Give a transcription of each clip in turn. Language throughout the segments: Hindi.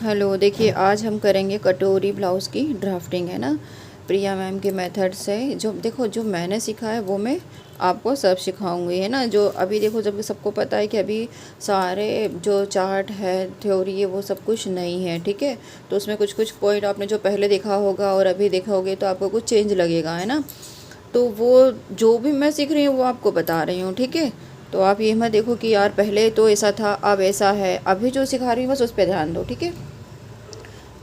हेलो, देखिए आज हम करेंगे कटोरी ब्लाउज़ की ड्राफ्टिंग, है ना। प्रिया मैम के मेथड से जो देखो जो मैंने सीखा है वो मैं आपको सब सिखाऊंगी, है ना। जो अभी देखो, जब सबको पता है कि अभी सारे जो चार्ट है, थ्योरी है, वो सब कुछ नहीं है, ठीक है। तो उसमें कुछ कुछ पॉइंट आपने जो पहले देखा होगा और अभी देखा होगे तो आपको कुछ चेंज लगेगा, है ना। तो वो जो भी मैं सीख रही हूँ वो आपको बता रही हूँ, ठीक है। तो आप ये मत देखो कि यार पहले तो ऐसा था अब ऐसा है, अभी जो सिखा रही हूँ बस उस पर ध्यान दो, ठीक है।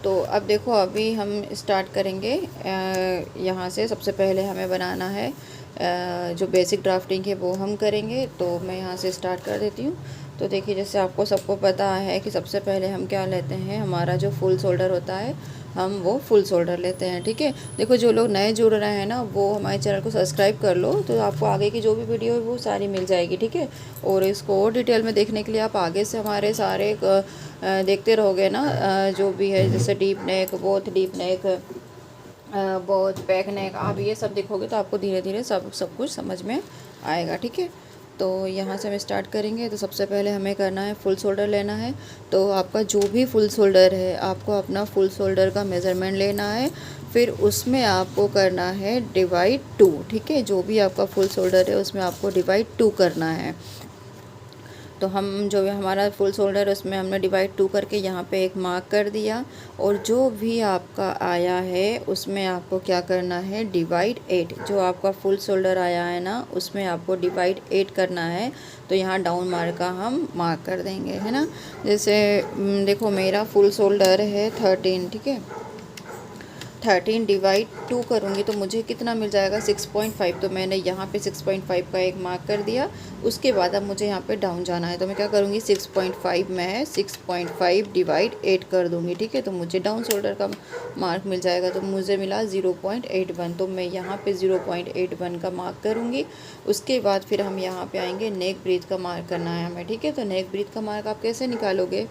तो अब देखो, अभी हम स्टार्ट करेंगे। यहाँ से सबसे पहले हमें बनाना है जो बेसिक ड्राफ्टिंग है वो हम करेंगे। तो मैं यहाँ से स्टार्ट कर देती हूँ। तो देखिए, जैसे आपको सबको पता है कि सबसे पहले हम क्या लेते हैं, हमारा जो फुल शोल्डर होता है हम वो फुल शोल्डर लेते हैं, ठीक है। देखो, जो लोग नए जुड़ रहे हैं ना वो हमारे चैनल को सब्सक्राइब कर लो, तो आपको आगे की जो भी वीडियो है वो सारी मिल जाएगी, ठीक है। और इसको और डिटेल में देखने के लिए आप आगे से हमारे सारे देखते रहोगे ना। जो भी है जैसे deep neck, both deep neck, both back neck, आप ये सब देखोगे तो आपको धीरे धीरे सब कुछ समझ में आएगा, ठीक है। तो यहाँ से हम स्टार्ट करेंगे। तो सबसे पहले हमें करना है फुल शोल्डर लेना है। तो आपका जो भी फुल शोल्डर है आपको अपना फुल शोल्डर का मेज़रमेंट लेना है, फिर उसमें आपको करना है डिवाइड 2, ठीक है। जो भी आपका फुल शोल्डर है उसमें आपको डिवाइड 2 करना है। तो हम जो हमारा फुल शोल्डर है उसमें हमने डिवाइड 2 करके यहाँ पे एक मार्क कर दिया। और जो भी आपका आया है उसमें आपको क्या करना है, डिवाइड 8। जो आपका फुल शोल्डर आया है ना उसमें आपको डिवाइड 8 करना है। तो यहाँ डाउन मार्क का हम मार्क कर देंगे, है ना। जैसे देखो, मेरा फुल शोल्डर है 13, ठीक है। 13 डिवाइड 2 करूँगी तो मुझे कितना मिल जाएगा, 6.5। तो मैंने यहाँ पे 6.5 का एक मार्क कर दिया। उसके बाद अब मुझे यहाँ पे डाउन जाना है, तो मैं क्या करूँगी, 6.5 में 6.5 डिवाइड 8 कर दूँगी, ठीक है। तो मुझे डाउन शोल्डर का मार्क मिल जाएगा। तो मुझे मिला 0.81। तो मैं यहाँ पे 0.81 का मार्क करूँगी। उसके बाद फिर हम यहाँ पे आएंगे, नेक ब्रीथ का मार्क करना है हमें, ठीक है। तो नेक ब्रीथ का मार्क आप कैसे निकालोगे,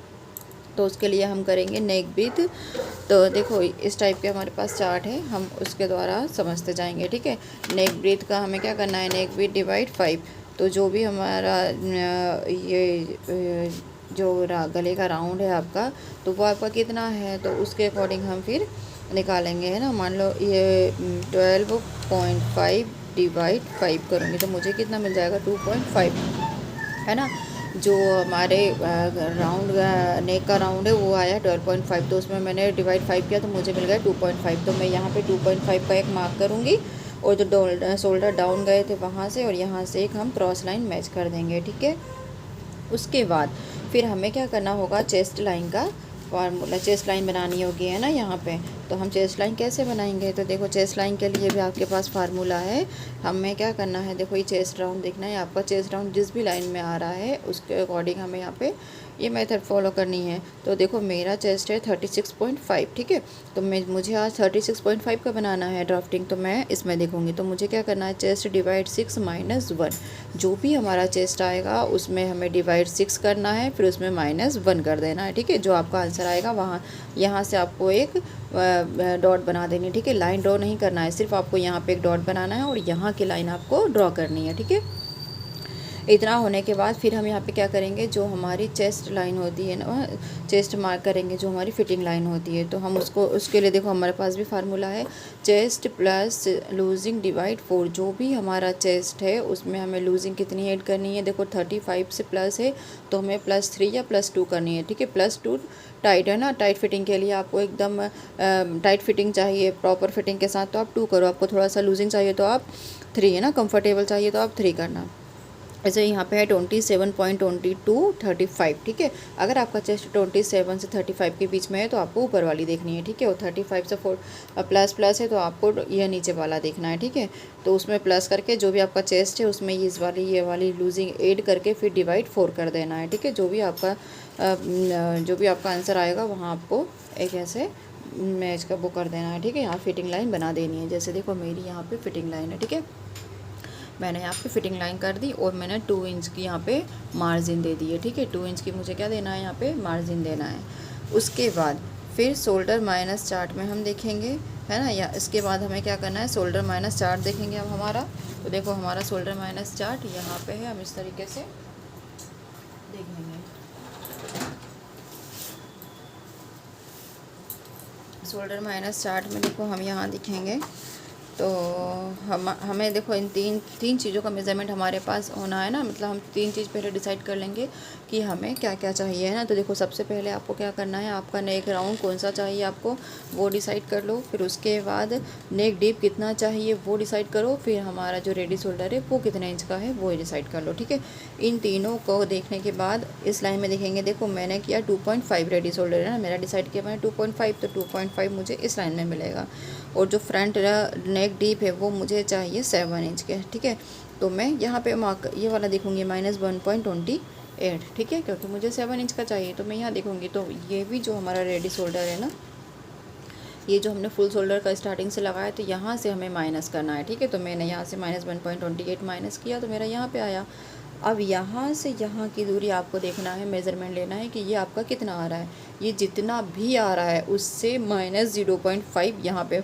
तो उसके लिए हम करेंगे नेक ब्रीथ। तो देखो, इस टाइप के हमारे पास चार्ट है, हम उसके द्वारा समझते जाएंगे, ठीक है। नेक ब्रीथ का हमें क्या करना है, नेक ब्रीथ डिवाइड 5। तो जो भी हमारा जो गले का राउंड है आपका, तो वो आपका कितना है, तो उसके अकॉर्डिंग हम फिर निकालेंगे, है ना। मान लो ये 12.5 डिवाइड 5 करूँगी तो मुझे कितना मिल जाएगा, 2.5, है ना। जो हमारे राउंड नेक का राउंड है वो आया 12.5। तो उसमें मैंने डिवाइड 5 किया तो मुझे मिल गया 2.5। तो मैं यहाँ पे 2.5 का एक मार्क करूँगी। और जो शोल्डर डाउन गए थे वहाँ से और यहाँ से एक हम क्रॉस लाइन मैच कर देंगे, ठीक है। उसके बाद फिर हमें क्या करना होगा, चेस्ट लाइन का फार्मूला, चेस्ट लाइन बनानी होगी, है ना यहाँ पे। तो हम चेस्ट लाइन कैसे बनाएंगे, तो देखो चेस्ट लाइन के लिए भी आपके पास फार्मूला है। हमें क्या करना है, देखो ये चेस्ट राउंड देखना है आपका, चेस्ट राउंड जिस भी लाइन में आ रहा है उसके अकॉर्डिंग हमें यहाँ पे ये मेथड फॉलो करनी है। तो देखो मेरा चेस्ट है 36.5, ठीक है। तो मुझे आज 36.5 का बनाना है ड्राफ्टिंग। तो मैं इसमें देखूँगी तो मुझे क्या करना है, चेस्ट डिवाइड 6 माइनस 1। जो भी हमारा चेस्ट आएगा उसमें हमें डिवाइड 6 करना है, फिर उसमें -1 कर देना है, ठीक है। जो आपका आंसर आएगा वहाँ यहाँ से आपको एक डॉट बना देनी, ठीक है। लाइन ड्रॉ नहीं करना है, सिर्फ आपको यहाँ पे एक डॉट बनाना है और यहाँ की लाइन आपको ड्रॉ करनी है, ठीक है। इतना होने के बाद फिर हम यहाँ पे क्या करेंगे, जो हमारी चेस्ट लाइन होती है ना, चेस्ट मार्क करेंगे, जो हमारी फिटिंग लाइन होती है। तो हम उसको, उसके लिए देखो हमारे पास भी फार्मूला है, चेस्ट प्लस लूजिंग डिवाइड 4। जो भी हमारा चेस्ट है उसमें हमें लूजिंग कितनी ऐड करनी है, देखो 35 से प्लस है तो हमें +3 या +2 करनी है, ठीक है। +2 टाइट है ना, टाइट फिटिंग के लिए आपको एकदम टाइट फिटिंग चाहिए प्रॉपर फिटिंग के साथ, तो आप 2 करो। आपको थोड़ा सा लूजिंग चाहिए तो आप 3, है ना, कंफर्टेबल चाहिए तो आप 3 करना। ऐसे यहाँ पे है 27.22 35, ठीक है। अगर आपका चेस्ट 27 से 35 के बीच में है तो आपको ऊपर वाली देखनी है, ठीक है। और 35 से 4 प्लस है तो आपको यह नीचे वाला देखना है, ठीक है। तो उसमें प्लस करके जो भी आपका चेस्ट है उसमें ये वाली लूजिंग ऐड करके फिर डिवाइड 4 कर देना है, ठीक है। जो भी आपका आंसर आएगा वहाँ आपको एक ऐसे मैच का वो कर देना है, ठीक है। यहाँ फिटिंग लाइन बना देनी है। जैसे देखो मेरी यहाँ पे फिटिंग लाइन है, ठीक है। मैंने यहाँ पे फिटिंग लाइन कर दी और मैंने 2 इंच की यहाँ पे मार्जिन दे दी है, ठीक है। 2 इंच की मुझे क्या देना है, यहाँ पे मार्जिन देना है। उसके बाद फिर शोल्डर माइनस चार्ट में हम देखेंगे, है ना। या इसके बाद हमें क्या करना है, शोल्डर माइनस चार्ट देखेंगे अब हमारा। तो देखो हमारा शोल्डर माइनस चार्ट यहाँ पे है, हम इस तरीके से देख लेंगे। शोल्डर माइनस चार्ट में देखो हम यहाँ दिखेंगे तो हमें देखो इन तीन चीज़ों का मेज़रमेंट हमारे पास होना है ना, मतलब हम तीन चीज़ पहले डिसाइड कर लेंगे कि हमें क्या क्या चाहिए है ना। तो देखो सबसे पहले आपको क्या करना है, आपका नेक राउंड कौन सा चाहिए आपको वो डिसाइड कर लो। फिर उसके बाद नेक डीप कितना चाहिए वो डिसाइड करो। फिर हमारा जो रेडी शोल्डर है वो कितने इंच का है वो डिसाइड कर लो, ठीक है। इन तीनों को देखने के बाद इस लाइन में देखेंगे, देखो मैंने किया 2.5 रेडी शोल्डर है ना, मेरा डिसाइड किया मैंने 2.5, तो 2.5 मुझे इस लाइन में मिलेगा। और जो फ्रंट नेक डीप है वो मुझे चाहिए 7 इंच के, ठीक है। तो मैं यहाँ पे मार्क ये वाला देखूँगी -1.28, ठीक है, क्योंकि मुझे 7 इंच का चाहिए तो मैं यहाँ देखूँगी। तो ये भी जो हमारा रेडी शोल्डर है ना, ये जो हमने फुल शोल्डर का स्टार्टिंग से लगाया तो यहाँ से हमें माइनस करना है, ठीक है। तो मैंने यहाँ से -1.28 माइनस किया तो मेरा यहाँ पे आया। अब यहाँ से यहाँ की दूरी आपको देखना है, मेज़रमेंट लेना है कि ये आपका कितना आ रहा है। ये जितना भी आ रहा है उससे -0.5 यहाँ पे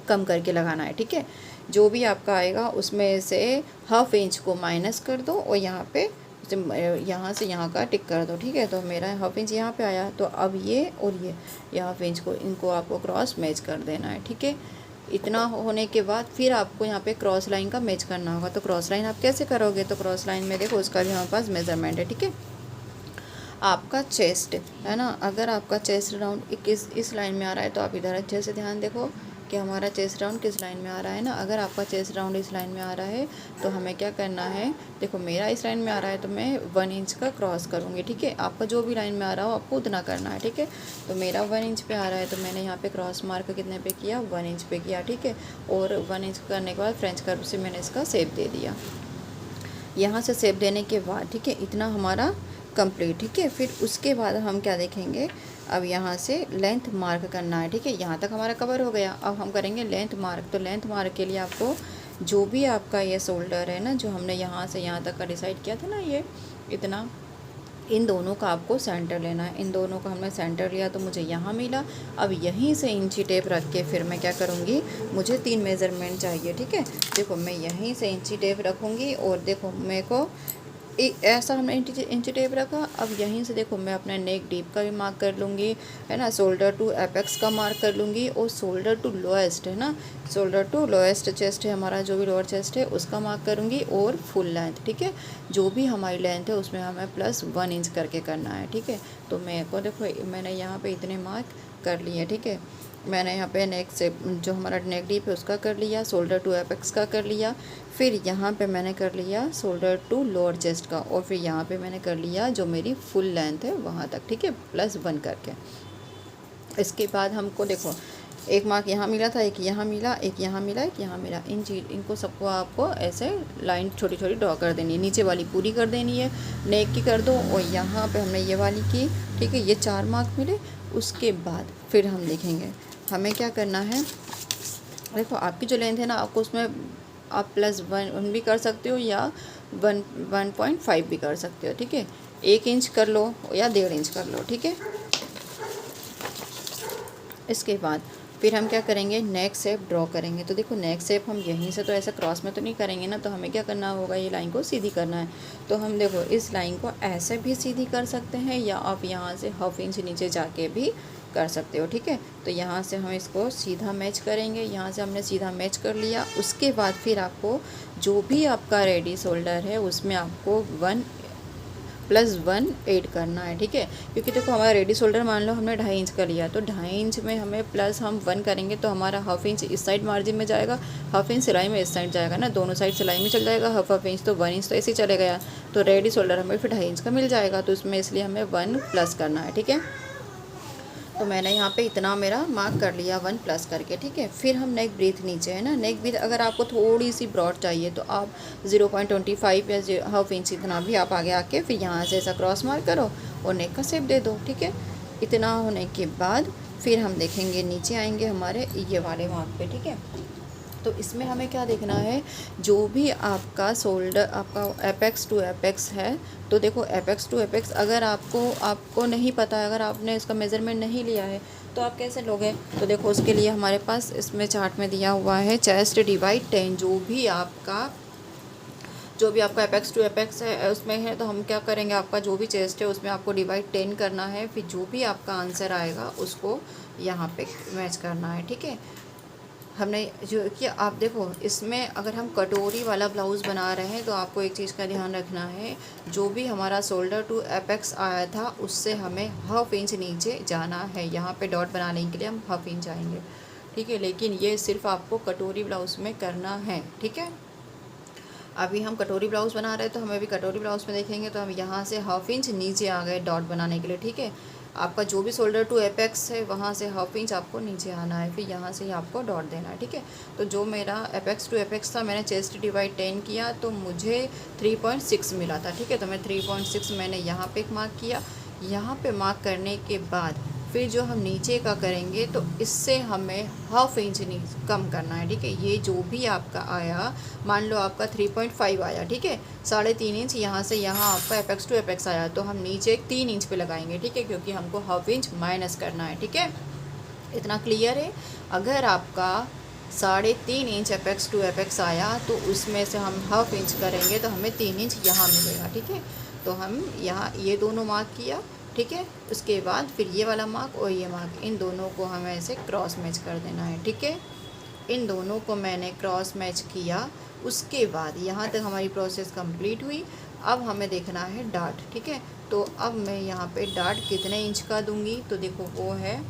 कम करके लगाना है, ठीक है। जो भी आपका आएगा उसमें से ½ इंच को माइनस कर दो और यहाँ पे यहाँ से यहाँ का टिक कर दो, ठीक है। तो मेरा ½ इंच यहाँ पे आया, तो अब ये और ये ½ इंच को इनको आपको क्रॉस मैच कर देना है, ठीक है। इतना होने के बाद फिर आपको यहाँ पे क्रॉस लाइन का मैच करना होगा। तो क्रॉस लाइन आप कैसे करोगे, तो क्रॉस लाइन में देखो उसका भी हमारे पास मेज़रमेंट है, ठीक है। आपका चेस्ट है ना, अगर आपका चेस्ट राउंड इस लाइन में आ रहा है तो आप इधर अच्छे से ध्यान देखो कि हमारा चेस्ट राउंड किस लाइन में आ रहा है ना। अगर आपका चेस्ट राउंड इस लाइन में आ रहा है तो हमें क्या करना है, देखो मेरा इस लाइन में आ रहा है तो मैं 1 इंच का क्रॉस करूँगी, ठीक है। आपका जो भी लाइन में आ रहा हो आपको उतना करना है, ठीक है। तो मेरा 1 इंच पे आ रहा है तो मैंने यहाँ पे क्रॉस मार्क कितने पे किया, 1 इंच पे किया, ठीक है। और 1 इंच करने के बाद फ्रेंच कर्व से मैंने इसका शेप दे दिया। यहाँ से शेप देने के बाद, ठीक है, इतना हमारा कंप्लीट, ठीक है। फिर उसके बाद हम क्या देखेंगे, अब यहाँ से लेंथ मार्क करना है, ठीक है। यहाँ तक हमारा कवर हो गया, अब हम करेंगे लेंथ मार्क। तो लेंथ मार्क के लिए आपको जो भी आपका ये शोल्डर है ना, जो हमने यहाँ से यहाँ तक का डिसाइड किया था ना, ये इतना, इन दोनों का आपको सेंटर लेना है। इन दोनों का हमने सेंटर लिया तो मुझे यहाँ मिला। अब यहीं से इंची टेप रख के फिर मैं क्या करूँगी, मुझे 3 मेज़रमेंट चाहिए, ठीक है। देखो मैं यहीं से इंची टेप रखूँगी और देखो मेरे को ऐसा हमने इंची टेप रखा। अब यहीं से देखो मैं अपना नेक डीप का भी मार्क कर लूँगी, है ना। शोल्डर टू एपेक्स का मार्क कर लूँगी और शोल्डर टू लोएस्ट, है ना, शोल्डर टू लोएस्ट चेस्ट है हमारा, जो भी लोअर चेस्ट है उसका मार्क करूँगी। और फुल लेंथ, ठीक है, जो भी हमारी लेंथ है उसमें हमें +1 इंच करके करना है, ठीक है। तो मेरे को देखो मैंने यहाँ पर इतने मार्क कर लिए, ठीक है। मैंने यहाँ पे नेक से जो हमारा नेक डीप है उसका कर लिया, शोल्डर टू एपेक्स का कर लिया, फिर यहाँ पे मैंने कर लिया शोल्डर टू लोअर चेस्ट का, और फिर यहाँ पे मैंने कर लिया जो मेरी फुल लेंथ है वहाँ तक, ठीक है, +1 करके। इसके बाद हमको देखो एक मार्क यहाँ मिला था, एक यहाँ मिला, एक यहाँ मिला, एक यहाँ मिला। इनको सबको आपको ऐसे लाइन छोटी छोटी ड्रॉ कर देनी है। नीचे वाली पूरी कर देनी है, नेक की कर दो, और यहाँ पे हमने ये वाली की, ठीक है। ये 4 मार्क मिले। उसके बाद फिर हम देखेंगे हमें क्या करना है। देखो आपकी जो लेंथ है ना, आपको उसमें आप +1 भी कर सकते हो या 1.5 भी कर सकते हो, ठीक है। 1 इंच कर लो या 1.5 इंच कर लो, ठीक है। इसके बाद फिर हम क्या करेंगे, नेक शेप ड्रॉ करेंगे। तो देखो नेक शेप हम यहीं से तो ऐसा क्रॉस में तो नहीं करेंगे ना, तो हमें क्या करना होगा, ये लाइन को सीधी करना है। तो हम देखो इस लाइन को ऐसे भी सीधी कर सकते हैं या आप यहाँ से ½ इंच नीचे जाके भी कर सकते हो, ठीक है। तो यहाँ से हम इसको सीधा मैच करेंगे, यहाँ से हमने सीधा मैच कर लिया। उसके बाद फिर आपको जो भी आपका रेडी शोल्डर है उसमें आपको 1+1 ऐड करना है, ठीक है। क्योंकि देखो हमारा रेडी शोल्डर मान लो हमने 2.5 इंच का लिया, तो 2.5 इंच में हमें प्लस हम 1 करेंगे तो हमारा ½ इंच इस साइड मार्जिन में जाएगा, ½ इंच सिलाई में इस साइड जाएगा ना, दोनों साइड सिलाई में चल जाएगा। ½ इंच तो 1 इंच तो ऐसे ही चले गया, तो रेडी शोल्डर हमें फिर 2.5 इंच का मिल जाएगा। तो इसमें इसलिए हमें 1+ करना है, ठीक है। तो मैंने यहाँ पे इतना मेरा मार्क कर लिया 1+ करके, ठीक है। फिर हम नेक ब्रीथ नीचे है ना, नेक ब्रीथ अगर आपको थोड़ी सी ब्रॉड चाहिए तो आप 0.25 या ½ इंच इतना भी आप आगे आके फिर यहाँ से ऐसा क्रॉस मार्क करो और नेक का शेप दे दो, ठीक है। इतना होने के बाद फिर हम देखेंगे नीचे आएंगे हमारे ये वाले मार्क पे, ठीक है। तो इसमें हमें क्या देखना है, जो भी आपका शोल्डर आपका एपेक्स टू एपेक्स है, तो देखो एपेक्स टू एपेक्स अगर आपको नहीं पता है, अगर आपने इसका मेज़रमेंट नहीं लिया है तो आप कैसे लोगे। तो देखो उसके लिए हमारे पास इसमें चार्ट में दिया हुआ है चेस्ट / 10। जो भी आपका एपेक्स टू एपेक्स है उसमें है, तो हम क्या करेंगे, आपका जो भी चेस्ट है उसमें आपको डिवाइड 10 करना है, फिर जो भी आपका आंसर आएगा उसको यहाँ पे मैच करना है। ठीक है, हमने जो कि आप देखो इसमें अगर हम कटोरी वाला ब्लाउज़ बना रहे हैं तो आपको एक चीज़ का ध्यान रखना है, जो भी हमारा शोल्डर टू एपेक्स आया था उससे हमें हाफ इंच नीचे जाना है। यहाँ पे डॉट बनाने के लिए हम हाफ इंच आएंगे। ठीक है, लेकिन ये सिर्फ आपको कटोरी ब्लाउज़ में करना है। ठीक है, अभी हम कटोरी ब्लाउज़ बना रहे हैं तो हमें अभी कटोरी ब्लाउज़ में देखेंगे तो हम यहाँ से हाफ इंच नीचे आ गए डॉट बनाने के लिए। ठीक है, आपका जो भी शोल्डर टू एपेक्स है वहाँ से हाफ इंच आपको नीचे आना है, फिर यहाँ से ही आपको डॉट देना है। ठीक है, तो जो मेरा एपेक्स टू एपेक्स था मैंने चेस्ट डिवाइड 10 किया तो मुझे 3.6 मिला था। ठीक है, तो मैं 3.6 मैंने यहाँ पे मार्क किया। यहाँ पे मार्क करने के बाद फिर जो हम नीचे का करेंगे तो इससे हमें हाफ इंच कम करना है। ठीक है, ये जो भी आपका आया, मान लो आपका 3.5 आया, ठीक है, 3.5 इंच यहाँ से यहाँ आपका एपेक्स टू एपेक्स आया तो हम नीचे 3 इंच पे लगाएंगे। ठीक है, क्योंकि हमको हाफ इंच माइनस करना है। ठीक है, इतना क्लियर है। अगर आपका 3.5 इंच एपेक्स टू एपेक्स आया तो उसमें से हम हाफ इंच करेंगे तो हमें 3 इंच यहाँ मिलेगा। ठीक है, तो हम यहाँ ये दोनों मार्क किया। ठीक है, उसके बाद फिर ये वाला मार्क और ये मार्क, इन दोनों को हमें ऐसे क्रॉस मैच कर देना है। ठीक है, इन दोनों को मैंने क्रॉस मैच किया। उसके बाद यहाँ तक हमारी प्रोसेस कंप्लीट हुई। अब हमें देखना है डार्ट। ठीक है, तो अब मैं यहाँ पे डार्ट कितने इंच का दूंगी, तो देखो वो है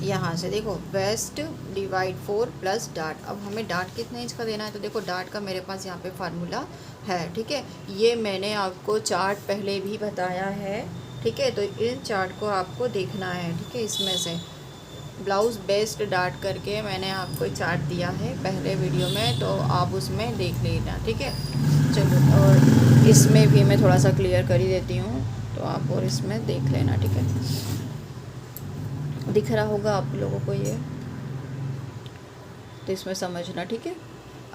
यहाँ से, देखो वेस्ट डिवाइड 4 प्लस डार्ट। अब हमें डार्ट कितने इंच का देना है, तो देखो डार्ट का मेरे पास यहाँ पे फार्मूला है। ठीक है, ये मैंने आपको चार्ट पहले भी बताया है। ठीक है, तो इन चार्ट को आपको देखना है। ठीक है, इसमें से ब्लाउज़ बेस्ड डार्ट करके मैंने आपको चार्ट दिया है पहले वीडियो में, तो आप उसमें देख लेना। ठीक है, चलो, और इसमें भी मैं थोड़ा सा क्लियर कर ही देती हूँ तो आप और इसमें देख लेना। ठीक है, दिख रहा होगा आप लोगों को ये, तो इसमें समझना। ठीक है,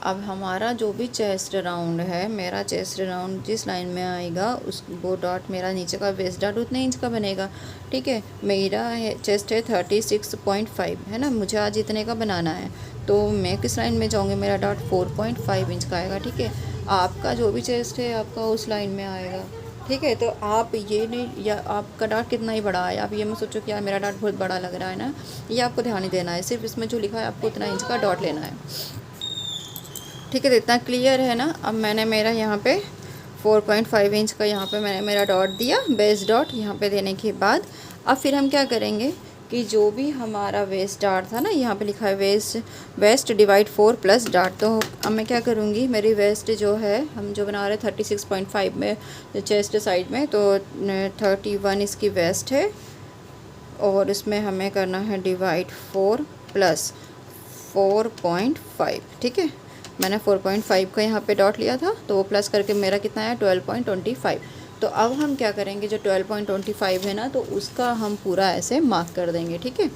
अब हमारा जो भी चेस्ट राउंड है, मेरा चेस्ट राउंड जिस लाइन में आएगा उस वो डॉट मेरा नीचे का वेस्ट डॉट उतने इंच का बनेगा। ठीक है, मेरा है चेस्ट है 36.5 है ना, मुझे आज इतने का बनाना है तो मैं किस लाइन में जाऊँगी, मेरा डॉट 4.5 इंच का आएगा। ठीक है, आपका जो भी चेस्ट है आपका उस लाइन में आएगा। ठीक है, तो आप ये नहीं, या आपका डार्ट कितना ही बड़ा है, आप ये मत सोचो कि यार मेरा डार्ट बहुत बड़ा लग रहा है ना, ये आपको ध्यान ही देना है, सिर्फ इसमें जो लिखा है आपको उतना इंच का डॉट लेना है। ठीक है, तो इतना क्लियर है ना। अब मैंने मेरा यहाँ पे 4.5 इंच का यहाँ पे मैंने मेरा डॉट दिया, बेस डॉट यहाँ पे देने के बाद अब फिर हम क्या करेंगे कि जो भी हमारा वेस्ट डार्ट था ना, यहाँ पे लिखा है वेस्ट डिवाइड 4 प्लस डार्ट, तो अब मैं क्या करूँगी, मेरी वेस्ट जो है हम जो बना रहे 36.5 में चेस्ट साइड में, तो 31 इसकी वेस्ट है और इसमें हमें करना है डिवाइड 4 प्लस 4.5। ठीक है, मैंने 4.5 का यहाँ पे डॉट लिया था तो वो प्लस करके मेरा कितना है 12.25। तो अब हम क्या करेंगे, जो 12.25 है ना तो उसका हम पूरा ऐसे मार्क कर देंगे। ठीक है,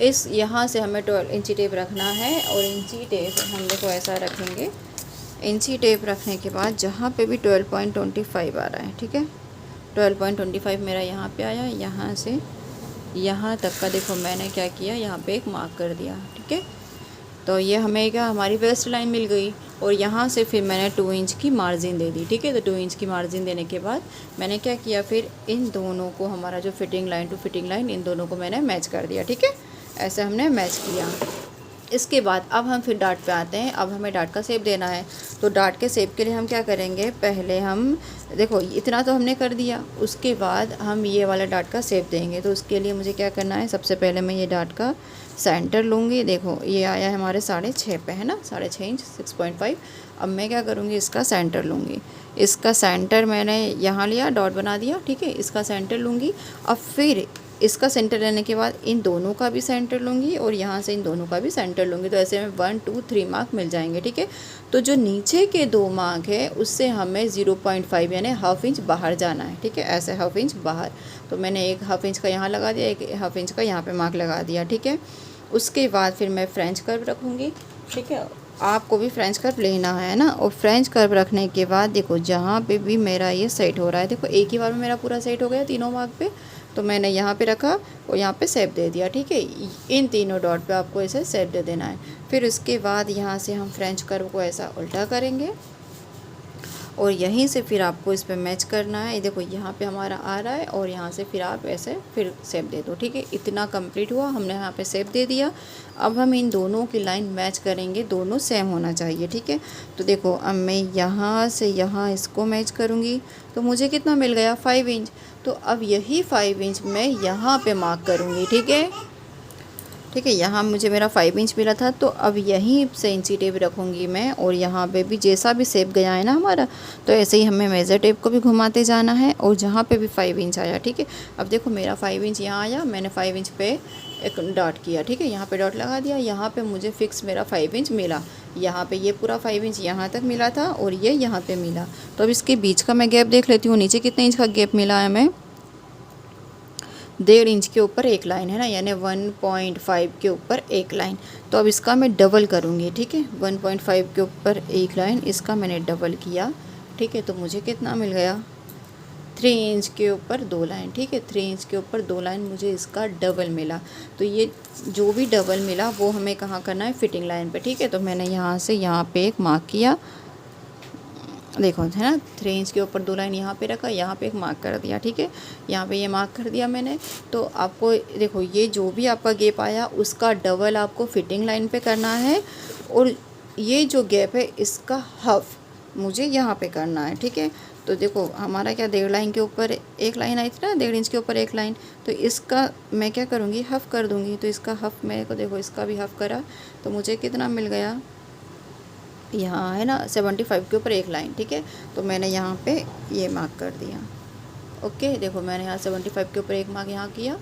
इस यहाँ से हमें 12 इंची टेप रखना है और इंची टेप हम देखो ऐसा रखेंगे। इंची टेप रखने के बाद जहाँ पे भी 12.25 आ रहा है, ठीक है, 12.25 मेरा यहाँ पे आया, यहाँ से यहाँ तक का देखो मैंने क्या किया, यहाँ पे एक मार्क कर दिया। ठीक है, तो ये हमें क्या हमारी वेस्ट लाइन मिल गई और यहाँ से फिर मैंने 2 इंच की मार्जिन दे दी। ठीक है, तो 2 इंच की मार्जिन देने के बाद मैंने क्या किया, फिर इन दोनों को हमारा जो fitting line to fitting line इन दोनों को मैंने मैच कर दिया। ठीक है, ऐसे हमने मैच किया। इसके बाद अब हम फिर डार्ट पे आते हैं। अब हमें डार्ट का शेप देना है, तो डार्ट के शेप के लिए हम क्या करेंगे, पहले हम देखो इतना तो हमने कर दिया, उसके बाद हम ये वाला डार्ट का शेप देंगे। तो उसके लिए मुझे क्या करना है, सबसे पहले मैं ये डार्ट का सेंटर लूँगी। देखो ये आया है हमारे 6.5 पे, है ना, 6.5 इंच 6.5। अब मैं क्या करूँगी, इसका सेंटर लूँगी। इसका सेंटर मैंने यहाँ लिया, डॉट बना दिया। ठीक है, इसका सेंटर लूँगी। अब फिर इसका सेंटर लेने के बाद इन दोनों का भी सेंटर लूँगी और यहाँ से इन दोनों का भी सेंटर लूँगी। तो ऐसे में 1 2 3 मार्क मिल जाएंगे। ठीक है, तो जो नीचे के 2 मार्क है उससे हमें 0.5 यानी हाफ इंच बाहर जाना है। ठीक है, ऐसे हाफ इंच बाहर। तो मैंने एक हाफ इंच का यहाँ लगा दिया, एक हाफ इंच का यहाँ पे मार्क लगा दिया। ठीक है, उसके बाद फिर मैं फ्रेंच कर्व रखूँगी। ठीक है, आपको भी फ्रेंच कर्व लेना है ना। और फ्रेंच कर्व रखने के बाद देखो जहाँ पे भी मेरा ये सेट हो रहा है, देखो एक ही बार में मेरा पूरा सेट हो गया तीनों मार्क पे। तो मैंने यहाँ पे रखा और यहाँ पे सेव दे दिया, ठीक है। इन तीनों डॉट पे आपको ऐसे सेव दे देना है। फिर उसके बाद यहाँ से हम फ्रेंच कर्व को ऐसा उल्टा करेंगे और यहीं से फिर आपको इस पे मैच करना है। देखो यहाँ पे हमारा आ रहा है और यहाँ से फिर आप ऐसे फिर सेव दे दो, ठीक है। इतना कंप्लीट हुआ, हमने यहाँ पे सेव दे दिया। अब हम इन दोनों की लाइन मैच करेंगे, दोनों सेम होना चाहिए, ठीक है। तो देखो अब मैं यहाँ से यहाँ इसको मैच करूँगी तो मुझे कितना मिल गया 5 इंच। तो अब यही 5 इंच मैं यहाँ पे मार्क करूँगी, ठीक है। ठीक है, यहाँ मुझे मेरा 5 इंच मिला था तो अब यहीं से इंची टेप रखूँगी मैं। और यहाँ पे भी जैसा भी शेप गया है ना हमारा, तो ऐसे ही हमें मेज़र टेप को भी घुमाते जाना है और जहाँ पे भी 5 इंच आया, ठीक है। अब देखो मेरा 5 इंच यहाँ आया, मैंने 5 इंच पे एक डॉट किया, ठीक है। यहाँ पे डॉट लगा दिया, यहाँ पे मुझे फिक्स मेरा 5 इंच मिला। यहाँ पे ये पूरा 5 इंच यहाँ तक मिला था और ये यहाँ पे मिला। तो अब इसके बीच का मैं गैप देख लेती हूँ, नीचे कितने इंच का गैप मिला है हमें। 1.5 इंच के ऊपर एक लाइन है ना, यानी 1.5 के ऊपर एक लाइन। तो अब इसका मैं डबल करूँगी, ठीक है। 1.5 के ऊपर एक लाइन, इसका मैंने डबल किया, ठीक है। तो मुझे कितना मिल गया 3 इंच के ऊपर 2 लाइन, ठीक है। 3 इंच के ऊपर 2 लाइन मुझे इसका डबल मिला। तो ये जो भी डबल मिला वो हमें कहाँ करना है, फिटिंग लाइन पे, ठीक है। तो मैंने यहाँ से यहाँ पे एक मार्क किया, देखो है ना, 3 इंच के ऊपर 2 लाइन यहाँ पे रखा, यहाँ पे एक मार्क कर दिया, ठीक है। यहाँ पे ये मार्क कर दिया मैंने। तो आपको देखो ये जो भी आपका गैप आया उसका डबल आपको फिटिंग लाइन पे करना है। और ये जो गैप है इसका हाफ मुझे यहाँ पे करना है, ठीक है। तो देखो हमारा क्या 1.5 लाइन के ऊपर एक लाइन आई थी ना, 1.5 इंच के ऊपर एक लाइन। तो इसका मैं क्या करूँगी, हाफ कर दूँगी। तो इसका हाफ मेरे को देखो, इसका भी हाफ करा तो मुझे कितना मिल गया, यहाँ है ना 75 के ऊपर एक लाइन, ठीक है। तो मैंने यहाँ पे ये मार्क कर दिया, ओके। देखो मैंने यहाँ 75 के ऊपर एक मार्क यहाँ किया।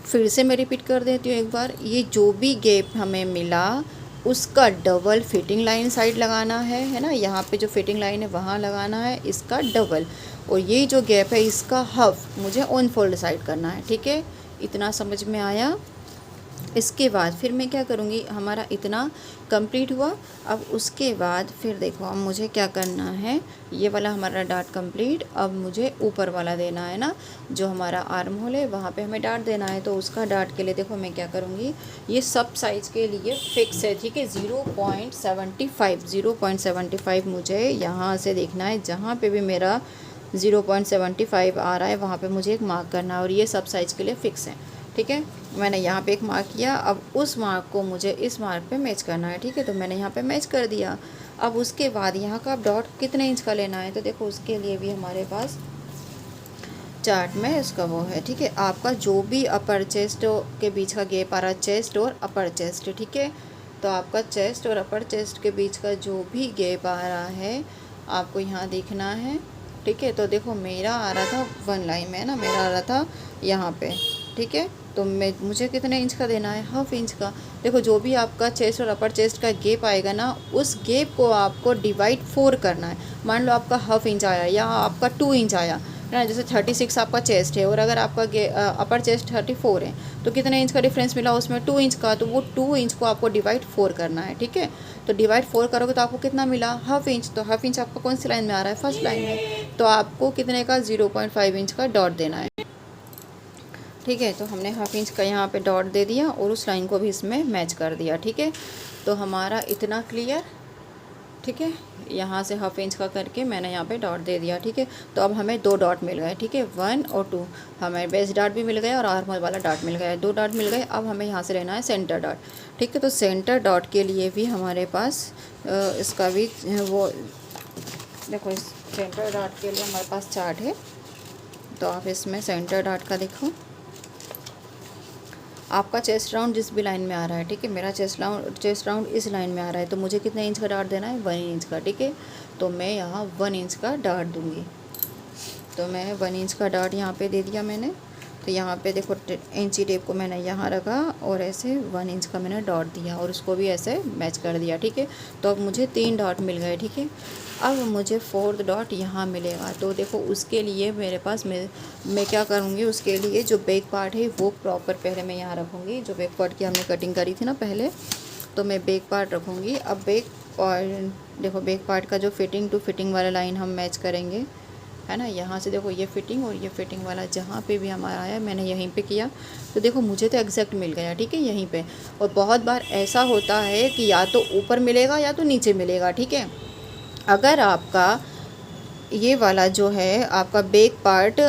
फिर से मैं रिपीट कर देती हूँ एक बार, ये जो भी गैप हमें मिला उसका डबल फिटिंग लाइन साइड लगाना है ना। यहाँ पे जो फिटिंग लाइन है वहाँ लगाना है इसका डबल। और ये जो गैप है इसका हाफ मुझे ऑन फोल्ड साइड करना है, ठीक है। इतना समझ में आया। इसके बाद फिर मैं क्या करूँगी, हमारा इतना कंप्लीट हुआ। अब उसके बाद फिर देखो अब मुझे क्या करना है, ये वाला हमारा डार्ट कंप्लीट। अब मुझे ऊपर वाला देना है ना, जो हमारा आर्म होल है वहाँ पे हमें डार्ट देना है। तो उसका डार्ट के लिए देखो मैं क्या करूँगी, ये सब साइज़ के लिए फिक्स है, ठीक है। 0.75 मुझे यहाँ से देखना है, जहाँ पर भी मेरा 0.75 आ रहा है वहाँ पे मुझे एक मार्क करना है। और ये सब साइज़ के लिए फ़िक्स है, ठीक है। मैंने यहाँ पे एक मार्क किया, अब उस मार्क को मुझे इस मार्क पे मैच करना है, ठीक है। तो मैंने यहाँ पे मैच कर दिया। अब उसके बाद यहाँ का डॉट कितने इंच का लेना है, तो देखो उसके लिए भी हमारे पास चार्ट में इसका वो है, ठीक है। आपका जो भी अपर चेस्ट के बीच का गैप आ रहा है, चेस्ट और अपर चेस्ट, ठीक है। तो आपका चेस्ट और अपर चेस्ट के बीच का जो भी गैप आ रहा है आपको यहाँ देखना है, ठीक है। तो देखो मेरा आ रहा था 1 लाइन में ना, मेरा आ रहा था यहाँ पे, ठीक है। तो मुझे कितने इंच का देना है, हाफ इंच का। देखो जो भी आपका चेस्ट और अपर चेस्ट का गैप आएगा ना, उस गैप को आपको डिवाइड 4 करना है। मान लो आपका हाफ इंच आया या आपका 2 इंच आया है ना, जैसे 36 आपका चेस्ट है और अगर आपका अपर चेस्ट 34 है, तो कितने इंच का डिफरेंस मिला उसमें, 2 इंच का। तो वो 2 इंच को आपको डिवाइड 4 करना है, ठीक है। तो डिवाइड 4 करोगे तो आपको कितना मिला, हाफ इंच। तो हाफ इंच आपका कौन सी लाइन में आ रहा है, फर्स्ट लाइन में। तो आपको कितने का 0.5 इंच का डॉट देना है, ठीक है। तो हमने हाफ इंच का यहाँ पे डॉट दे दिया और उस लाइन को भी इसमें मैच कर दिया, ठीक है। तो हमारा इतना क्लियर, ठीक है। यहाँ से हाफ इंच का करके मैंने यहाँ पे डॉट दे दिया, ठीक है। तो अब हमें 2 डॉट मिल गए, ठीक है, 1 और 2। हमें बेस डॉट भी मिल गया और आर्म होल वाला डॉट मिल गया, 2 डॉट मिल गए। अब हमें यहाँ से लेना है सेंटर डॉट, ठीक है। तो सेंटर डॉट के लिए भी हमारे पास इसका भी वो देखो, इस सेंटर डॉट के लिए हमारे पास चार्ट है। तो आप इसमें सेंटर डॉट का देखो, आपका चेस्ट राउंड जिस भी लाइन में आ रहा है, ठीक है। मेरा चेस्ट राउंड इस लाइन में आ रहा है, तो मुझे कितने इंच का डार्ट देना है, 1 इंच का, ठीक है। तो मैं यहाँ 1 इंच का डार्ट दूँगी। तो मैं 1 इंच का डार्ट यहाँ पे दे दिया मैंने। तो यहाँ पे देखो इंची टेप को मैंने यहाँ रखा और ऐसे 1 इंच का मैंने डॉट दिया और उसको भी ऐसे मैच कर दिया, ठीक है। तो अब मुझे 3 डॉट मिल गए, ठीक है। अब मुझे 4th डॉट यहाँ मिलेगा। तो देखो उसके लिए मेरे पास मैं क्या करूँगी, उसके लिए जो बैक पार्ट है वो प्रॉपर पहले मैं यहाँ रखूँगी। जो बैक पार्ट की हमने कटिंग करी थी ना पहले, तो मैं बैक पार्ट रखूँगी। अब बैक और देखो बैक पार्ट का जो फिटिंग टू फिटिंग वाला लाइन हम मैच करेंगे, है ना। यहाँ से देखो ये फिटिंग और ये फिटिंग वाला जहाँ पे भी हमारा आया मैंने यहीं पे किया, तो देखो मुझे तो एग्जैक्ट मिल गया, ठीक है, यहीं पे। और बहुत बार ऐसा होता है कि या तो ऊपर मिलेगा या तो नीचे मिलेगा, ठीक है। अगर आपका ये वाला जो है आपका बैक पार्ट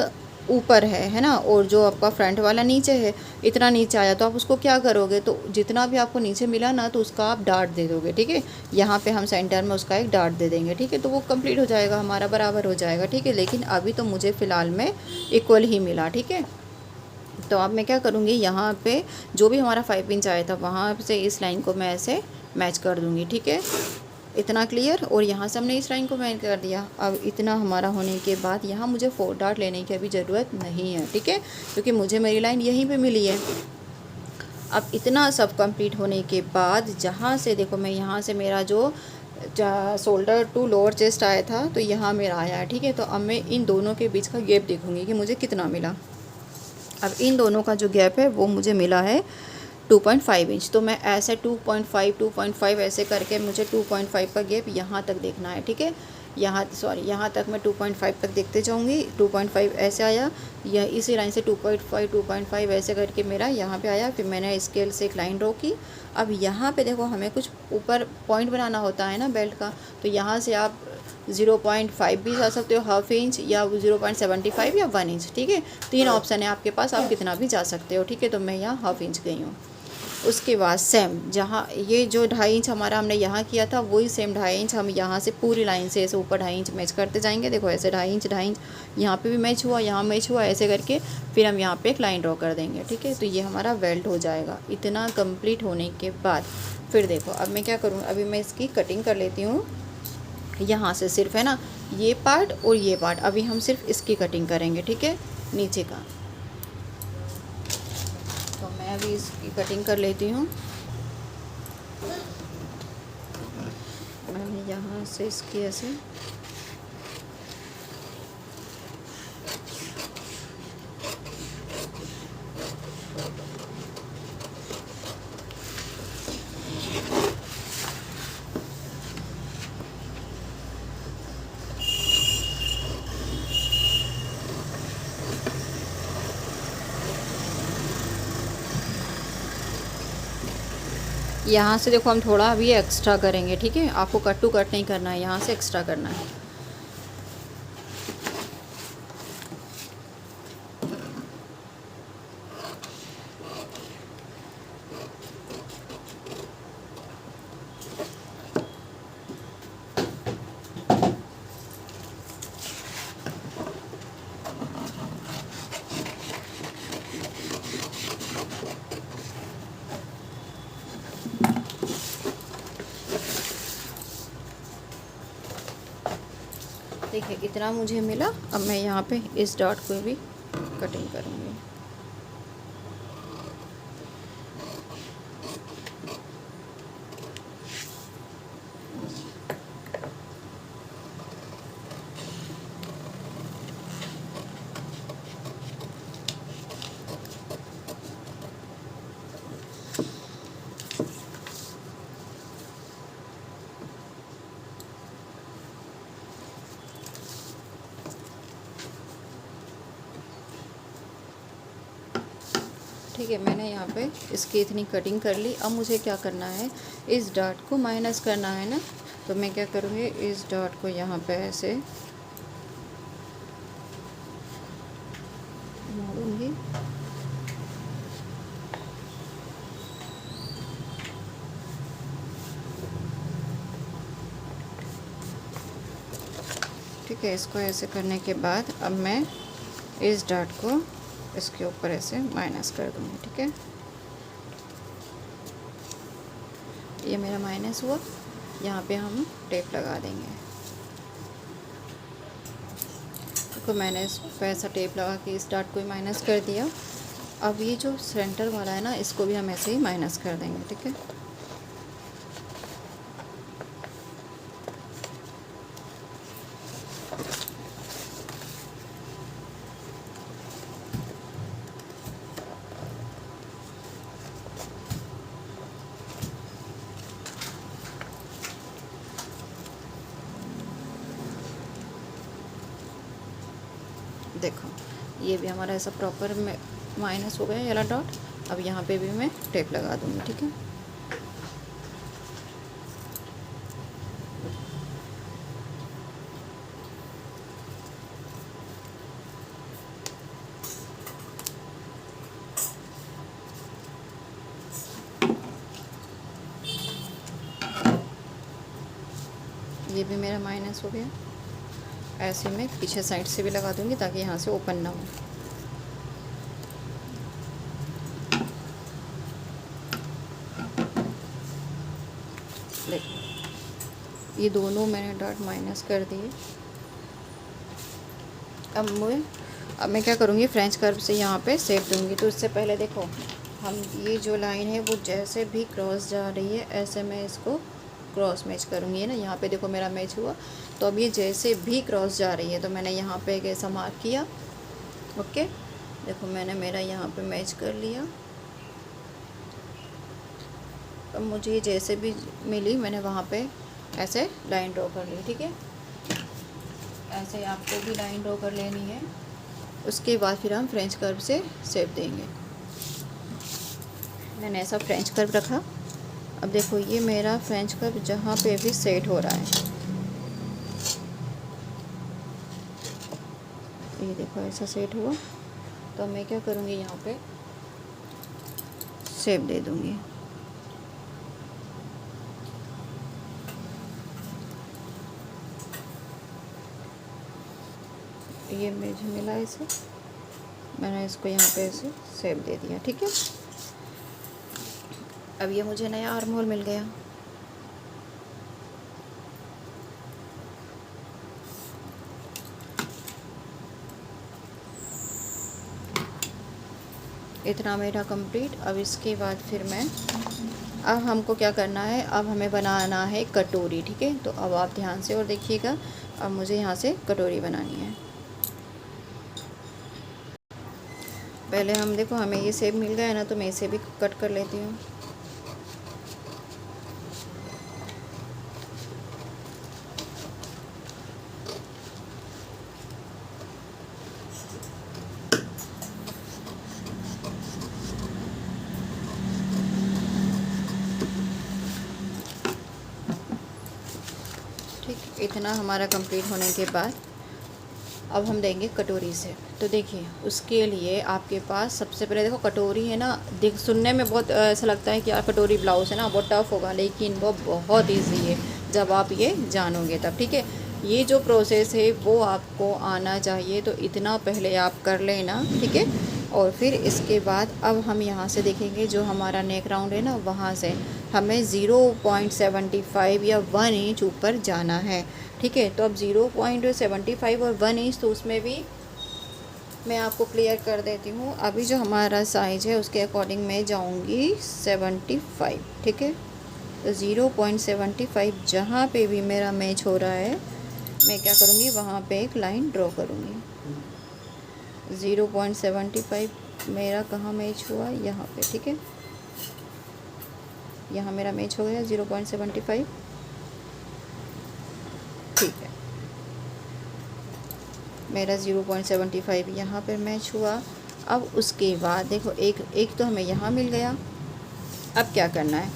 ऊपर है ना, और जो आपका फ्रंट वाला नीचे है, इतना नीचे आया, तो आप उसको क्या करोगे, तो जितना भी आपको नीचे मिला ना तो उसका आप डार्ट दे दोगे, ठीक है। यहाँ पे हम सेंटर में उसका एक डार्ट दे देंगे, ठीक है, तो वो कंप्लीट हो जाएगा, हमारा बराबर हो जाएगा, ठीक है। लेकिन अभी तो मुझे फ़िलहाल में इक्वल ही मिला, ठीक है। तो अब मैं क्या करूँगी, यहाँ पे जो भी हमारा 5 इंच आया था वहाँ से इस लाइन को मैं ऐसे मैच कर दूँगी, ठीक है। इतना क्लियर। और यहाँ से हमने इस लाइन को मैच कर दिया। अब इतना हमारा होने के बाद यहाँ मुझे 4 डॉट लेने की अभी ज़रूरत नहीं है, ठीक है, क्योंकि मुझे मेरी लाइन यहीं पे मिली है। अब इतना सब कंप्लीट होने के बाद जहाँ से देखो मैं यहाँ से मेरा जो शोल्डर टू लोअर चेस्ट आया था तो यहाँ मेरा आया है, ठीक है। तो अब मैं इन दोनों के बीच का गैप देखूँगी कि मुझे कितना मिला। अब इन दोनों का जो गैप है वो मुझे मिला है 2.5 इंच। तो मैं ऐसे 2.5 ऐसे करके मुझे 2.5 का गैप यहाँ तक देखना है, ठीक है। यहाँ तक मैं 2.5 तक देखते जाऊँगी। 2.5 ऐसे आया, या इसी लाइन से 2.5 ऐसे करके मेरा यहाँ पे आया। फिर मैंने स्केल से एक लाइन ड्रॉ की। अब यहाँ पे देखो हमें कुछ ऊपर पॉइंट बनाना होता है ना बेल्ट का, तो यहाँ से आप 0.5 भी जा सकते हो, हाफ इंच, या 0.75 या 1 इंच, ठीक है। 3 ऑप्शन है आपके पास, आप कितना भी जा सकते हो, ठीक है। तो मैं यहाँ हाफ इंच गई हूँ। उसके बाद सेम जहाँ ये जो 2.5 इंच हमारा हमने यहाँ किया था वही सेम 2.5 इंच हम यहाँ से पूरी लाइन से ऐसे ऊपर 2.5 इंच मैच करते जाएंगे। देखो ऐसे 2.5 इंच यहाँ पे भी मैच हुआ, यहाँ मैच हुआ, ऐसे करके फिर हम यहाँ पे एक लाइन ड्रॉ कर देंगे, ठीक है। तो ये हमारा वेल्ट हो जाएगा। इतना कंप्लीट होने के बाद फिर देखो अब मैं क्या करूँ, अभी मैं इसकी कटिंग कर लेती हूँ। यहाँ से सिर्फ है ना ये पार्ट और ये पार्ट, अभी हम सिर्फ इसकी कटिंग करेंगे, ठीक है, नीचे का। तो मैं अभी इसकी कटिंग कर लेती हूँ। मैंने यहाँ से इसकी ऐसे यहाँ से देखो हम थोड़ा अभी एक्स्ट्रा करेंगे, ठीक है। आपको कट टू कट नहीं करना है, यहाँ से एक्स्ट्रा करना है। देखिए इतना मुझे मिला। अब मैं यहाँ पे इस डॉट को भी कटिंग करूँगी। ठीक है, मैंने यहाँ पे इसकी इतनी कटिंग कर ली। अब मुझे क्या करना है, इस डॉट को माइनस करना है ना। तो मैं क्या करूँगी, इस डॉट को यहाँ पे ऐसे मोड़ूंगी। ठीक है, इसको ऐसे करने के बाद अब मैं इस डॉट को इसके ऊपर ऐसे माइनस कर दूँगी, ठीक है। ये मेरा माइनस हुआ, यहाँ पे हम टेप लगा देंगे। तो मैंने इस पर ऐसा टेप लगा के इस डॉट को ही माइनस कर दिया। अब ये जो सेंटर वाला है ना, इसको भी हम ऐसे ही माइनस कर देंगे, ठीक है। देखो ये भी हमारा ऐसा प्रॉपर में माइनस हो गया येलो डॉट। अब यहाँ पे भी मैं टेप लगा दूँगी, ठीक है। ये भी मेरा माइनस हो गया। ऐसे मैं पीछे साइड से भी लगा दूँगी ताकि यहाँ से ओपन ना हो। देखो ये दोनों मैंने डॉट माइनस कर दिए। अब मैं क्या करूँगी, फ्रेंच कर्व से यहाँ पे सेप दूँगी। तो इससे पहले देखो हम ये जो लाइन है वो जैसे भी क्रॉस जा रही है ऐसे मैं इसको क्रॉस मैच करूँगी, है ना। यहाँ पे देखो मेरा मैच हुआ। तो अब ये जैसे भी क्रॉस जा रही है तो मैंने यहाँ पे एक ऐसा मार्क किया। ओके, देखो मैंने मेरा यहाँ पे मैच कर लिया। अब मुझे जैसे भी मिली मैंने वहाँ पे ऐसे लाइन ड्रॉ कर ली, ठीक है। ऐसे आपको भी लाइन ड्रॉ कर लेनी है। उसके बाद फिर हम फ्रेंच कर्व से शेप देंगे। मैंने ऐसा फ्रेंच कर्व रखा। अब देखो ये मेरा फ्रेंच कर्व जहाँ पे भी सेट हो रहा है, ये देखो ऐसा सेट हुआ। तो मैं क्या करूँगी, यहाँ पे शेप दे दूँगी। ये मुझे मिला इसे, मैंने इसको यहाँ पे ऐसे शेप दे दिया, ठीक है। अब ये मुझे नया आर्म होल मिल गया। इतना मेरा कंप्लीट। अब इसके बाद फिर मैं, अब हमको क्या करना है, अब हमें बनाना है कटोरी, ठीक है। तो अब आप ध्यान से और देखिएगा। अब मुझे यहाँ से कटोरी बनानी है। पहले हम देखो हमें ये शेप मिल गया है ना, तो मैं इसे भी कट कर लेती हूँ। ठीक, इतना हमारा कंप्लीट होने के बाद अब हम देंगे कटोरी से। तो देखिए उसके लिए आपके पास सबसे पहले देखो कटोरी है ना, देख सुनने में बहुत ऐसा लगता है कि यार कटोरी ब्लाउज़ है ना बहुत टफ होगा, लेकिन वो बहुत इजी है जब आप ये जानोगे तब, ठीक है। ये जो प्रोसेस है वो आपको आना चाहिए, तो इतना पहले आप कर लेना, ठीक है। और फिर इसके बाद अब हम यहाँ से देखेंगे जो हमारा नेक राउंड है ना, वहाँ से हमें 0.75 या 1 इंच ऊपर जाना है, ठीक है। तो अब 0.75 और 1 इंच, तो उसमें भी मैं आपको क्लियर कर देती हूँ। अभी जो हमारा साइज़ है उसके अकॉर्डिंग मैं जाऊँगी 75, ठीक है। तो 0.75 जहाँ पे भी मेरा मैच हो रहा है मैं क्या करूँगी, वहाँ पे एक लाइन ड्रॉ करूँगी। 0.75 मेरा कहाँ मैच हुआ, यहाँ पे, ठीक है। यहाँ मेरा मैच हो गया 0.75, ठीक है। मेरा 0.75 यहाँ पर मैच हुआ। अब उसके बाद देखो एक तो हमें यहाँ मिल गया। अब क्या करना है,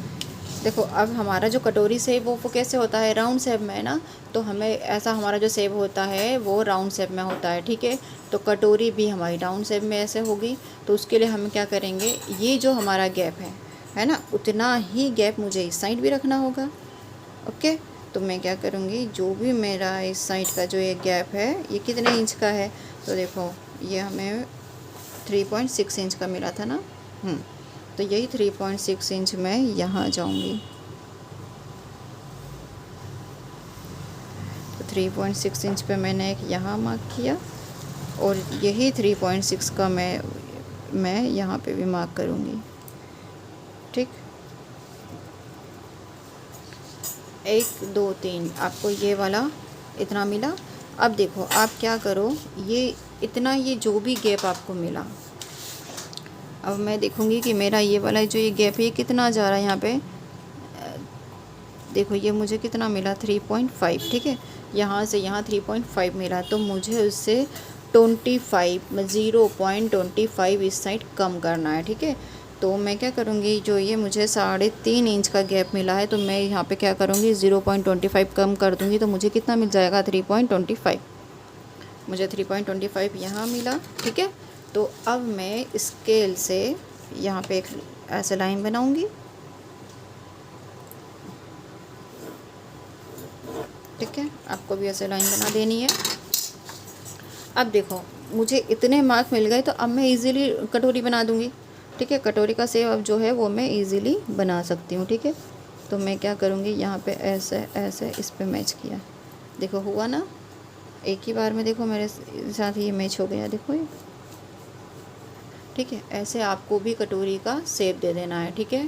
देखो अब हमारा जो कटोरी सेब वो कैसे होता है, राउंड शेप में है ना। तो हमें ऐसा हमारा जो सेब होता है वो राउंड शेप में होता है, ठीक है। तो कटोरी भी हमारी राउंड शेप में ऐसे होगी। तो उसके लिए हम क्या करेंगे, ये जो हमारा गैप है ना, उतना ही गैप मुझे इस साइड भी रखना होगा। ओके, तो मैं क्या करूँगी, जो भी मेरा इस साइड का जो ये गैप है ये कितने इंच का है, तो देखो ये हमें 3.6 इंच का मिला था ना। तो यही 3.6 इंच मैं यहाँ जाऊँगी। तो 3.6 इंच पे मैंने एक यहाँ मार्क किया, और यही 3.6 का मैं यहाँ पे भी मार्क करूँगी, ठीक। 1 2 3 आपको ये वाला इतना मिला। अब देखो आप क्या करो, ये इतना, ये जो भी गैप आपको मिला, अब मैं देखूँगी कि मेरा ये वाला जो ये गैप है ये कितना जा रहा है यहाँ पे। देखो ये मुझे कितना मिला, 3.5, ठीक है। यहाँ से यहाँ 3.5 मिला, तो मुझे उससे 25 0.25 इस साइड कम करना है, ठीक है। तो मैं क्या करूँगी, जो ये मुझे 3.5 इंच का गैप मिला है, तो मैं यहाँ पे क्या करूँगी 0.25 कम कर दूँगी, तो मुझे कितना मिल जाएगा 3.25। मुझे 3.25 यहाँ मिला, ठीक है। तो अब मैं स्केल से यहाँ पे एक ऐसे लाइन बनाऊँगी, ठीक है। आपको भी ऐसे लाइन बना देनी है। अब देखो मुझे इतने मार्क मिल गए, तो अब मैं इजीली कटोरी बना दूँगी, ठीक है। कटोरी का शेप अब जो है वो मैं इजीली बना सकती हूँ, ठीक है। तो मैं क्या करूँगी, यहाँ पे ऐसे ऐसे इस पे मैच किया, देखो हुआ ना एक ही बार में, देखो मेरे साथ ये मैच हो गया, देखो ये, ठीक है। ऐसे आपको भी कटोरी का शेप दे देना है, ठीक है।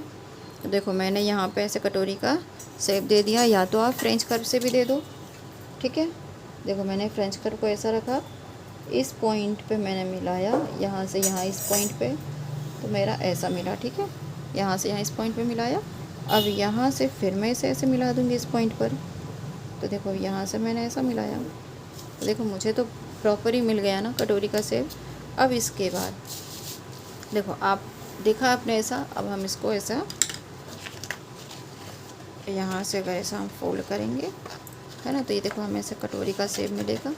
तो देखो मैंने यहाँ पे ऐसे कटोरी का शेप दे दिया, या तो आप फ्रेंच कर्व से भी दे दो, ठीक है। देखो मैंने फ्रेंच कर्व को ऐसा रखा, इस पॉइंट पे मैंने मिलाया, यहाँ से यहाँ इस पॉइंट पे, तो मेरा ऐसा मिला, ठीक है। यहाँ से यहाँ इस पॉइंट पे मिलाया, अब यहाँ से फिर मैं इसे ऐसे मिला दूँगी इस पॉइंट पर, तो देखो यहाँ से मैंने ऐसा मिलाया, तो देखो मुझे तो प्रॉपर ही मिल गया ना कटोरी का शेप। अब इसके बाद देखो आप देखा आपने ऐसा, अब हम इसको ऐसा यहाँ से अगर ऐसा हम फोल्ड करेंगे, है ना, तो ये देखो हमें ऐसे कटोरी का शेप मिलेगा,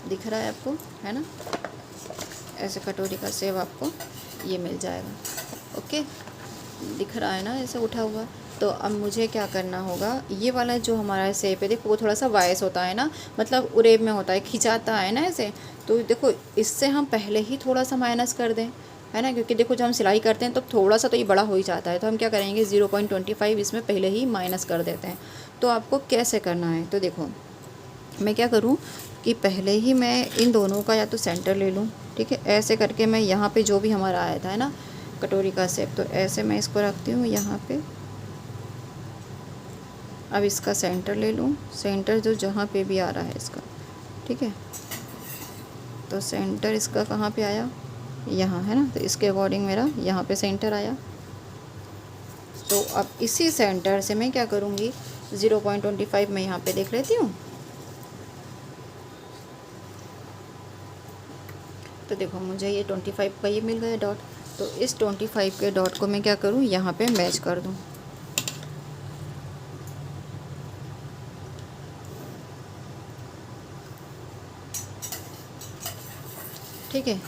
दिख रहा है आपको, है ना, ऐसे कटोरी का शेप आपको ये मिल जाएगा, ओके। दिख रहा है ना ऐसे उठा हुआ। तो अब मुझे क्या करना होगा, ये वाला जो हमारा शेप है देखो वो थोड़ा सा वायस होता है ना, मतलब उरेब में होता है, खिंचाता है ना ऐसे, तो देखो इससे हम पहले ही थोड़ा सा माइनस कर दें, है ना, क्योंकि देखो जब हम सिलाई करते हैं तो थोड़ा सा तो ये बड़ा हो ही जाता है, तो हम क्या करेंगे 0.25 इसमें पहले ही माइनस कर देते हैं। तो आपको कैसे करना है, तो देखो मैं क्या करूँ कि पहले ही मैं इन दोनों का या तो सेंटर ले लूँ, ठीक है। ऐसे करके मैं यहाँ पे जो भी हमारा आया था, है ना, कटोरी का शेप, तो ऐसे मैं इसको रखती हूँ यहाँ पे। अब इसका सेंटर ले लूँ, सेंटर जो जहाँ पे भी आ रहा है इसका, ठीक है। तो सेंटर इसका कहाँ पे आया, यहाँ, है ना, तो इसके अकॉर्डिंग मेरा यहाँ पे सेंटर आया। तो अब इसी सेंटर से मैं क्या करूँगी 0.25 मैं यहाँ पे देख लेती हूँ। तो देखो मुझे ये 25 का ये मिल गया डॉट, तो इस 25 के डॉट को मैं क्या करूँ यहाँ पे मैच कर दूँ, ठीक है।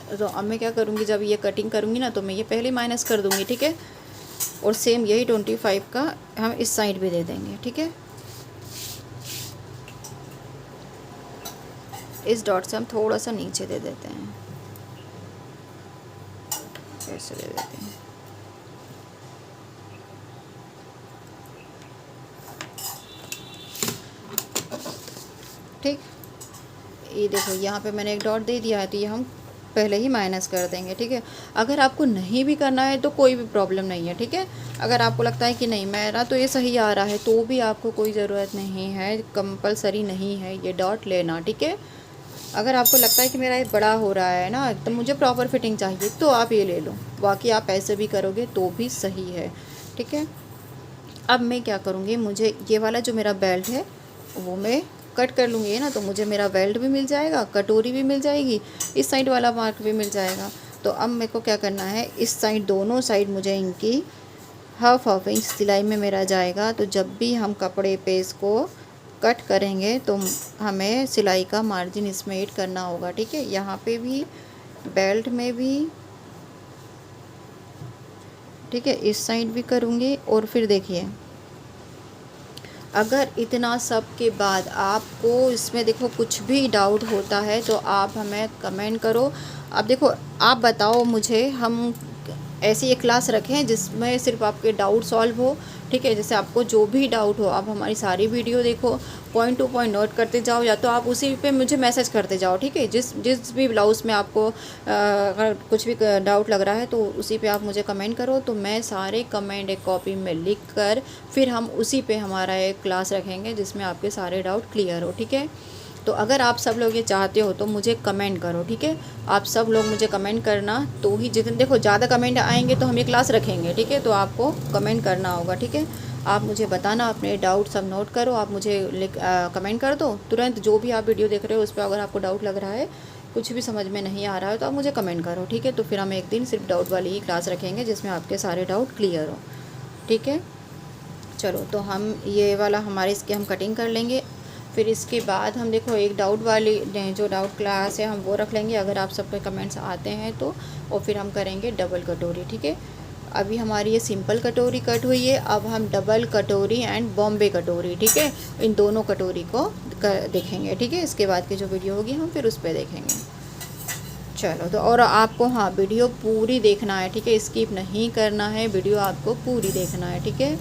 तो अब मैं क्या करूँगी, जब ये कटिंग करूँगी ना तो मैं ये पहले माइनस कर दूँगी, ठीक है। और सेम यही 25 का हम इस साइड भी दे देंगे, ठीक है। इस डॉट से हम थोड़ा सा नीचे दे देते हैं, ऐसे दे देते हैं, ठीक। ये देखो यहाँ पे मैंने एक डॉट दे दिया है, तो ये हम पहले ही माइनस कर देंगे, ठीक है। अगर आपको नहीं भी करना है तो कोई भी प्रॉब्लम नहीं है, ठीक है। अगर आपको लगता है कि नहीं मेरा तो ये सही आ रहा है, तो भी आपको कोई ज़रूरत नहीं है, कंपलसरी नहीं है ये डॉट लेना, ठीक है। अगर आपको लगता है कि मेरा ये बड़ा हो रहा है ना, तो मुझे प्रॉपर फिटिंग चाहिए, तो आप ये ले लो, बाकी आप ऐसे भी करोगे तो भी सही है, ठीक है। अब मैं क्या करूँगी, मुझे ये वाला जो मेरा बेल्ट है वो मैं कट कर लूँगी, है ना, तो मुझे मेरा बेल्ट भी मिल जाएगा, कटोरी भी मिल जाएगी, इस साइड वाला मार्क भी मिल जाएगा। तो अब मेरे को क्या करना है, इस साइड दोनों साइड मुझे इनकी हाफ इंच सिलाई में मेरा जाएगा। तो जब भी हम कपड़े पे इसको कट करेंगे तो हमें सिलाई का मार्जिन इसमें ऐड करना होगा, ठीक है। यहाँ पे भी, बेल्ट में भी, ठीक है, इस साइड भी करूँगी। और फिर देखिए अगर इतना सब के बाद आपको इसमें देखो कुछ भी डाउट होता है तो आप हमें कमेंट करो। अब देखो आप बताओ मुझे, हम ऐसी एक क्लास रखें जिसमें सिर्फ आपके डाउट सॉल्व हो, ठीक है। जैसे आपको जो भी डाउट हो आप हमारी सारी वीडियो देखो, पॉइंट टू पॉइंट नोट करते जाओ, या तो आप उसी पे मुझे मैसेज करते जाओ, ठीक है। जिस भी ब्लाउज़ में आपको अगर कुछ भी डाउट लग रहा है तो उसी पे आप मुझे कमेंट करो, तो मैं सारे कमेंट एक कॉपी में लिख कर फिर हम उसी पे हमारा एक क्लास रखेंगे जिसमें आपके सारे डाउट क्लियर हो, ठीक है। तो अगर आप सब लोग ये चाहते हो तो मुझे कमेंट करो, ठीक है। आप सब लोग मुझे कमेंट करना, तो ही जितने देखो ज़्यादा कमेंट आएंगे तो हम ये क्लास रखेंगे, ठीक है। तो आपको कमेंट करना होगा, ठीक है। आप मुझे बताना, अपने डाउट सब नोट करो, आप मुझे कमेंट कर दो तुरंत। जो भी आप वीडियो देख रहे हो उस पर अगर आपको डाउट लग रहा है, कुछ भी समझ में नहीं आ रहा है, तो आप मुझे कमेंट करो, ठीक है। तो फिर हम एक दिन सिर्फ डाउट वाली ही क्लास रखेंगे जिसमें आपके सारे डाउट क्लियर हो, ठीक है। चलो, तो हम ये वाला हमारे इसके हम कटिंग कर लेंगे। फिर इसके बाद हम देखो एक डाउट वाली जो डाउट क्लास है हम वो रख लेंगे अगर आप सबके कमेंट्स आते हैं तो। और फिर हम करेंगे डबल कटोरी, ठीक है। अभी हमारी ये सिंपल कटोरी कट हुई है, अब हम डबल कटोरी एंड बॉम्बे कटोरी, ठीक है, इन दोनों कटोरी को देखेंगे, ठीक है। इसके बाद की जो वीडियो होगी हम फिर उस पर देखेंगे। चलो, तो और आपको हाँ वीडियो पूरी देखना है, ठीक है, स्किप नहीं करना है, वीडियो आपको पूरी देखना है, ठीक है।